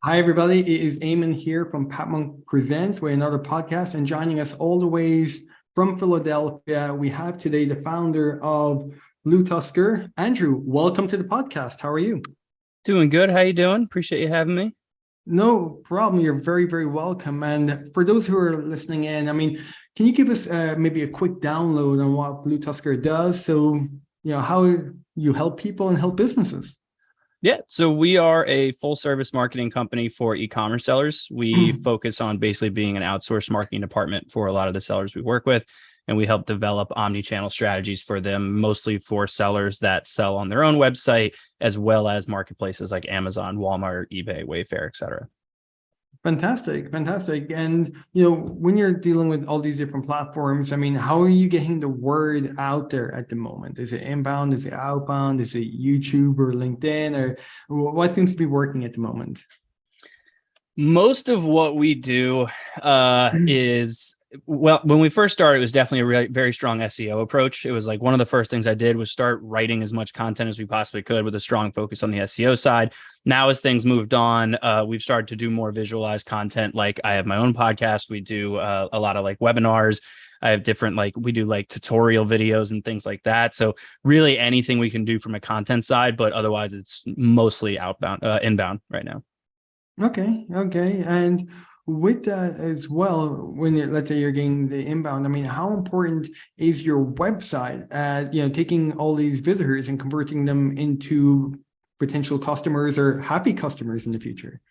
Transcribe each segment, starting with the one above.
Hi, everybody. It is Eamon here from Pathmonk Presents with another podcast. And joining us all the ways from Philadelphia, we have today the founder of BlueTuskr, Andrew. Welcome to the podcast. How are you? Doing good. How you doing? Appreciate you having me. No problem. You're very, very welcome. And for those who are listening in, can you give us maybe a quick download on what BlueTuskr does? So, how you help people and help businesses. Yeah, so we are a full service marketing company for e-commerce sellers. We focus on basically being an outsourced marketing department for a lot of the sellers we work with, and we help develop omni-channel strategies for them, mostly for sellers that sell on their own website, as well as marketplaces like Amazon, Walmart, eBay, Wayfair, et cetera. Fantastic, fantastic. And when you're dealing with all these different platforms, how are you getting the word out there at the moment? Is it inbound? Is it outbound? Is it YouTube or LinkedIn? Or what seems to be working at the moment? Most of what we do is, well, when we first started, it was definitely a really, very strong SEO approach. It was like one of the first things I did was start writing as much content as we possibly could with a strong focus on the SEO side. Now, as things moved on, we've started to do more visualized content. Like I have my own podcast. We do a lot of like webinars. I have different, like we do like tutorial videos and things like that. So really anything we can do from a content side, but otherwise it's mostly inbound right now. Okay, okay. And with that as well, when let's say you're getting the inbound, how important is your website at, taking all these visitors and converting them into potential customers or happy customers in the future?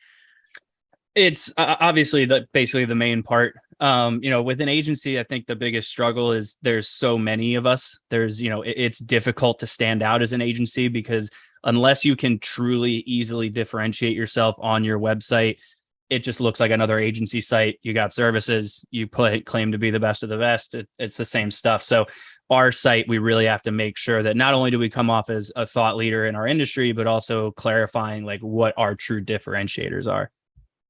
It's obviously basically the main part. With an agency, I think the biggest struggle is there's so many of us. It's difficult to stand out as an agency because unless you can truly easily differentiate yourself on your website, it just looks like another agency site. You got services, claim to be the best of the best. It's the same stuff. So our site, we really have to make sure that not only do we come off as a thought leader in our industry, but also clarifying like what our true differentiators are.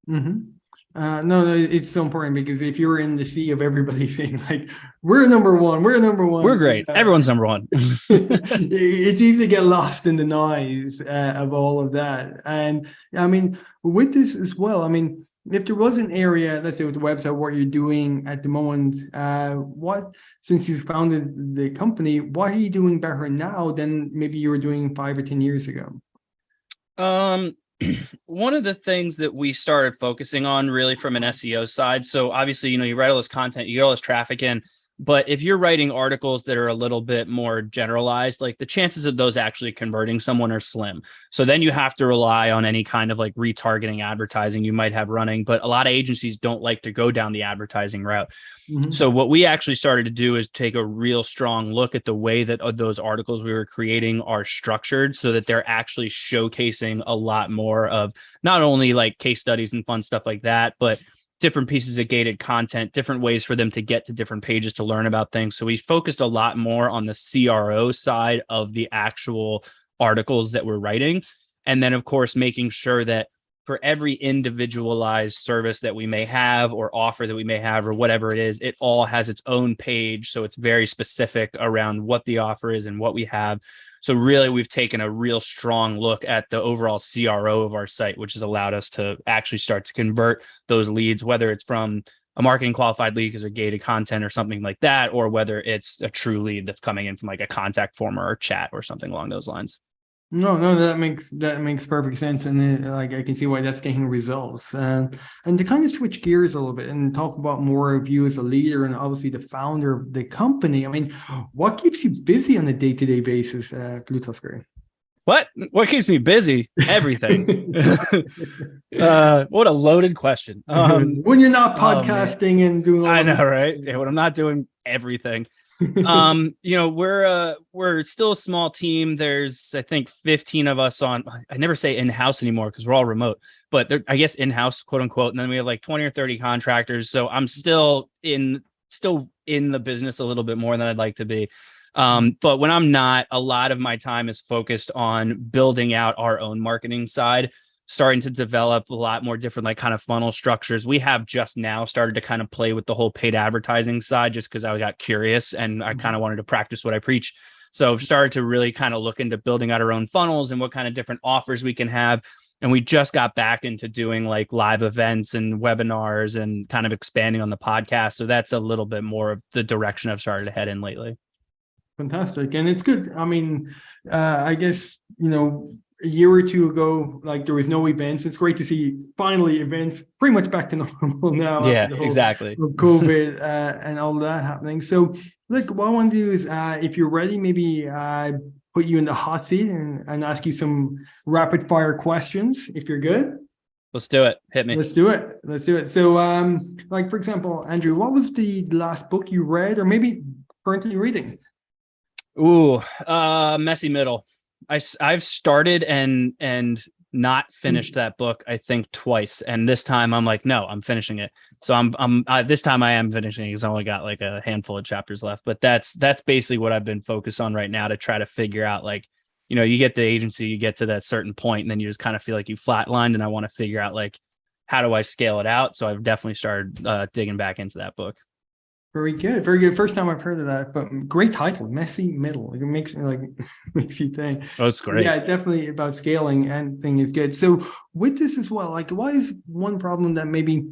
Mm-hmm. No, no, it's so important because if you're in the sea of everybody saying like we're number one, we're number We're one, great. Everyone's number one. it's easy to get lost in the noise of all of that. And with this as well, if there was an area, let's say with the website, what you're doing at the moment, since you founded the company, what are you doing better now than maybe you were doing 5 or 10 years ago? Um, One of the things that we started focusing on really from an SEO side. So obviously, you write all this content, you get all this traffic in, but if you're writing articles that are a little bit more generalized, like the chances of those actually converting someone are slim. So then you have to rely on any kind of like retargeting advertising you might have running, but a lot of agencies don't like to go down the advertising route. So Mm-hmm. what we actually started to do is take a real strong look at the way that those articles we were creating are structured so that they're actually showcasing a lot more of not only like case studies and fun stuff like that, but different pieces of gated content, different ways for them to get to different pages to learn about things. So we focused a lot more on the CRO side of the actual articles that we're writing. And then, of course, making sure that for every individualized service that we may have or offer that we may have or whatever it is, it all has its own page. So it's very specific around what the offer is and what we have. So really, we've taken a real strong look at the overall CRO of our site, which has allowed us to actually start to convert those leads, whether it's from a marketing qualified lead because they're gated content or something like that, or whether it's a true lead that's coming in from like a contact form or chat or something along those lines. No, no, that makes perfect sense, and like I can see why that's getting results. And to kind of switch gears a little bit and talk about more of you as a leader and obviously the founder of the company. What keeps you busy on a day-to-day basis at BlueTuskr? What keeps me busy? Everything. What a loaded question. When you're not Oh man, podcasting and doing all I of know, this. right? Yeah, when I'm not doing everything. We're still a small team. There's I think 15 of us on. I never say in-house anymore because we're all remote, but I guess in-house, quote unquote. And then we have like 20 or 30 contractors. So I'm still in the business a little bit more than I'd like to be. But when I'm not, a lot of my time is focused on building out our own marketing side, starting to develop a lot more different like kind of funnel structures. We have just now started to kind of play with the whole paid advertising side just because I got curious and I kind of wanted to practice what I preach. So I've started to really kind of look into building out our own funnels and what kind of different offers we can have. And we just got back into doing like live events and webinars and kind of expanding on the podcast. So that's a little bit more of the direction I've started to head in lately. Fantastic. And it's good. I mean, I guess, a year or two ago, like there was no events. It's great to see finally events pretty much back to normal now after Yeah, the whole exactly. COVID and all that happening. So, look, what I want to do is, if you're ready, maybe put you in the hot seat and ask you some rapid fire questions if you're good. Let's do it. Hit me. Let's do it. Let's do it. So, like for example, Andrew, what was the last book you read, or maybe currently reading? Ooh, Messy Middle. I've started and not finished that book, I think twice. And this time I'm like, no, I'm finishing it. So I'm this time I am finishing it because I only got like a handful of chapters left. But that's basically what I've been focused on right now to try to figure out, like, you get the agency, you get to that certain point, and then you just kind of feel like you flatlined. And I want to figure out, like, how do I scale it out? So I've definitely started digging back into that book. Very good, very good. First time I've heard of that, but great title, Messy Middle. It makes me like makes you think. Oh, it's great. Yeah, definitely about scaling and thing is good. So with this as well, like, why is one problem that maybe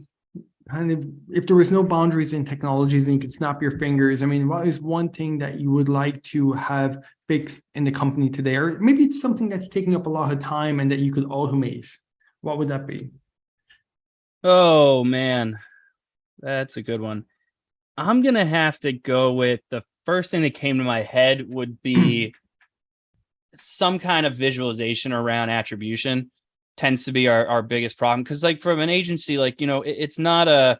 kind of, if there was no boundaries in technologies and you could snap your fingers, I mean, what is one thing that you would like to have fixed in the company today? Or maybe it's something that's taking up a lot of time and that you could automate. What would that be? Oh man, that's a good one. I'm going to have to go with the first thing that came to my head would be some kind of visualization around attribution. Tends to be our biggest problem. Because like from an agency, like, it's not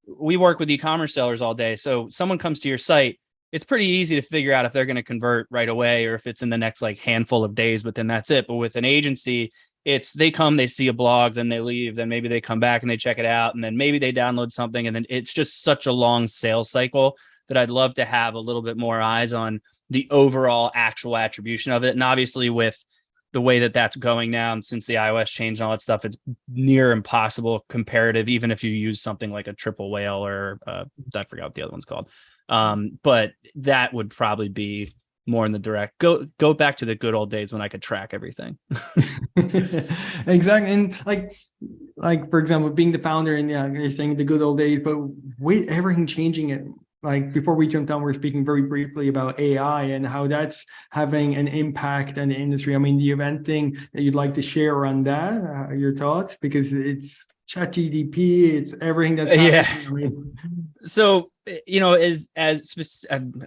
we work with e-commerce sellers all day. So someone comes to your site, it's pretty easy to figure out if they're going to convert right away or if it's in the next like handful of days, but then that's it. But with an agency, it's they come, they see a blog, then they leave, then maybe they come back and they check it out, and then maybe they download something, and then it's just such a long sales cycle that I'd love to have a little bit more eyes on the overall actual attribution of it. And obviously with the way that that's going now, and since the iOS change and all that stuff, it's near impossible comparative, even if you use something like a Triple Whale or I forgot what the other one's called. But that would probably be more in the direct go back to the good old days when I could track everything. Exactly. And like for example, being the founder, and yeah, you're saying the good old days, but with everything changing, it like before we jump down, we're speaking very briefly about AI and how that's having an impact on the industry. I mean, do you have anything that you'd like to share on that, your thoughts? Because it's ChatGPT, it's everything that's happening. Yeah. I mean, so I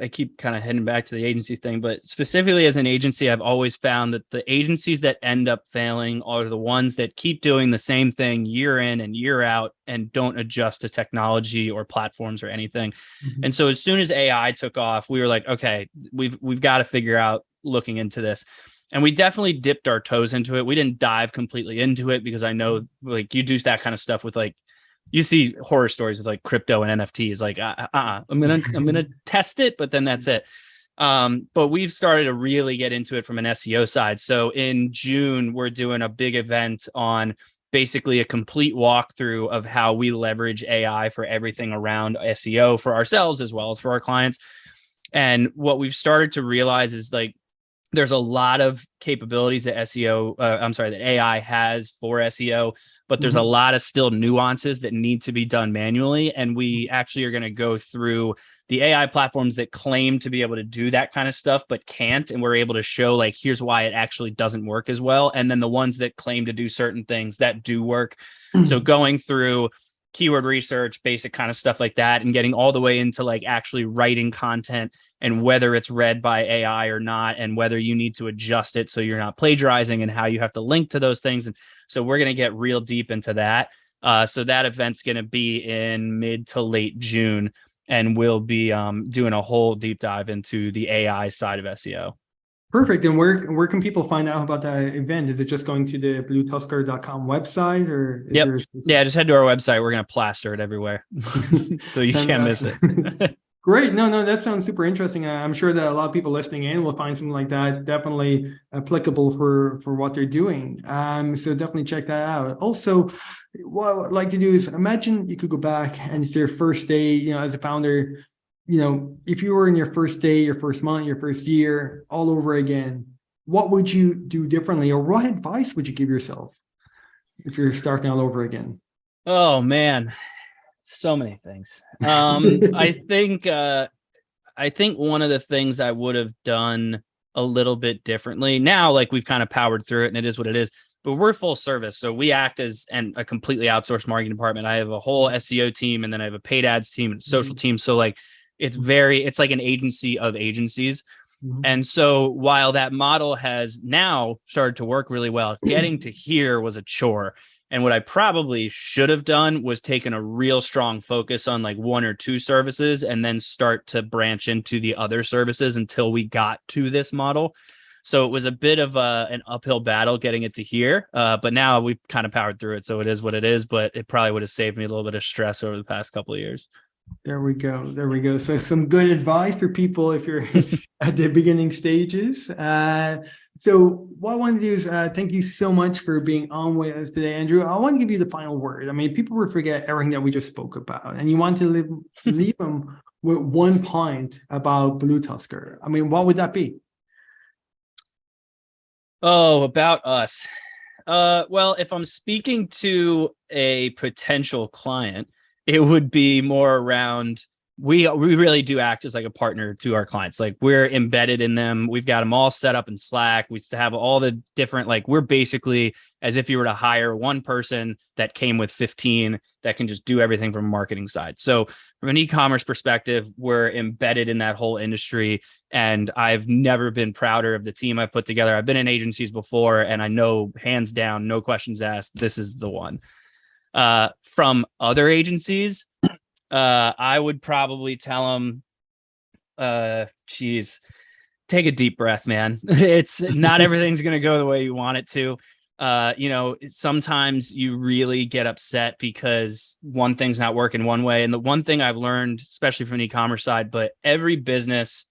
keep kind of heading back to the agency thing, but specifically as an agency, I've always found that the agencies that end up failing are the ones that keep doing the same thing year in and year out and don't adjust to technology or platforms or anything. Mm-hmm. And so as soon as AI took off, we were like, okay, we've got to figure out looking into this. And we definitely dipped our toes into it. We didn't dive completely into it because I know like you do that kind of stuff with like, you see horror stories with like crypto and NFTs, like, I'm going to test it, but then that's it. But we've started to really get into it from an SEO side. So in June, we're doing a big event on basically a complete walkthrough of how we leverage AI for everything around SEO for ourselves, as well as for our clients. And what we've started to realize is like, there's a lot of capabilities that that AI has for SEO, but there's a lot of still nuances that need to be done manually. And we actually are going to go through the AI platforms that claim to be able to do that kind of stuff, but can't. And we're able to show like, here's why it actually doesn't work as well. And then the ones that claim to do certain things that do work. So going through keyword research, basic kind of stuff like that, and getting all the way into like actually writing content and whether it's read by AI or not, and whether you need to adjust it so you're not plagiarizing and how you have to link to those things. And so we're going to get real deep into that. So that event's going to be in mid to late June, and we'll be doing a whole deep dive into the AI side of SEO. Perfect. And where can people find out about that event? Is it just going to the BlueTuskr.com website, or is there yeah, just head to our website. We're going to plaster it everywhere so you can't miss it. Great. No, that sounds super interesting. I'm sure that a lot of people listening in will find something like that definitely applicable for what they're doing. So definitely check that out. Also, what I'd like to do is imagine you could go back and it's your first day, as a founder. If you were in your first day, your first month, your first year, all over again, what would you do differently, or what advice would you give yourself? if you're starting all over again? Oh man, so many things. I think one of the things I would have done a little bit differently now, like we've kind of powered through it and it is what it is, but we're full service. So we act as a completely outsourced marketing department. I have a whole SEO team and then I have a paid ads team and social team. So like it's like an agency of agencies. Mhm. And so while that model has now started to work really well, getting to here was a chore. And what I probably should have done was taken a real strong focus on like one or two services and then start to branch into the other services until we got to this model. So it was a bit of an uphill battle getting it to here. But now we've kind of powered through it. So it is what it is. But it probably would have saved me a little bit of stress over the past couple of years. There we go. There we go. So some good advice for people if you're at the beginning stages. So what I want to do is thank you so much for being on with us today, Andrew. I want to give you the final word. I mean, people will forget everything that we just spoke about, and you want to leave them with one point about BlueTuskr. I mean, what would that be? Oh, about us. Well, if I'm speaking to a potential client, it would be more around we really do act as like a partner to our clients. Like we're embedded in them. We've got them all set up in Slack. We have all the different like we're basically as if you were to hire one person that came with 15 that can just do everything from a marketing side. So from an e-commerce perspective, we're embedded in that whole industry. And I've never been prouder of the team I've put together. I've been in agencies before, and I know hands down, no questions asked, this is the one. From other agencies, I would probably tell them, geez, take a deep breath, man. It's not everything's going to go the way you want it to. Sometimes you really get upset because one thing's not working one way. And the one thing I've learned, especially from the e-commerce side, but every business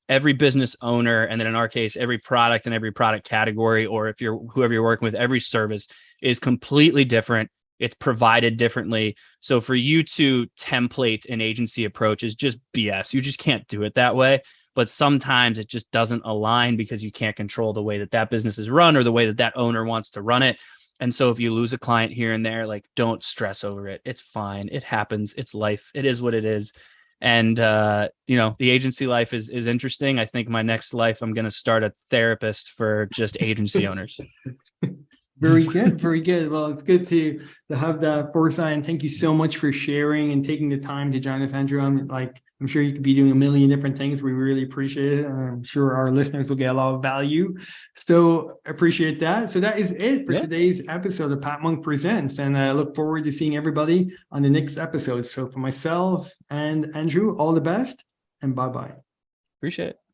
owner, and then in our case, every product and every product category, or if you're whoever you're working with, every service is completely different. It's provided differently. So for you to template an agency approach is just BS. You just can't do it that way. But sometimes it just doesn't align because you can't control the way that that business is run or the way that that owner wants to run it. And so if you lose a client here and there, like don't stress over it. It's fine. It happens. It's life. It is what it is. And the agency life is interesting. I think my next life, I'm going to start a therapist for just agency owners. Very good, very good. Well, it's good to have that foresight, and thank you so much for sharing and taking the time to join us, Andrew. I'm sure you could be doing a million different things. We really appreciate it. I'm sure our listeners will get a lot of value. So appreciate that. So that is it for today's episode of Pathmonk Presents, and I look forward to seeing everybody on the next episode. So for myself and Andrew, all the best, and bye-bye. Appreciate it.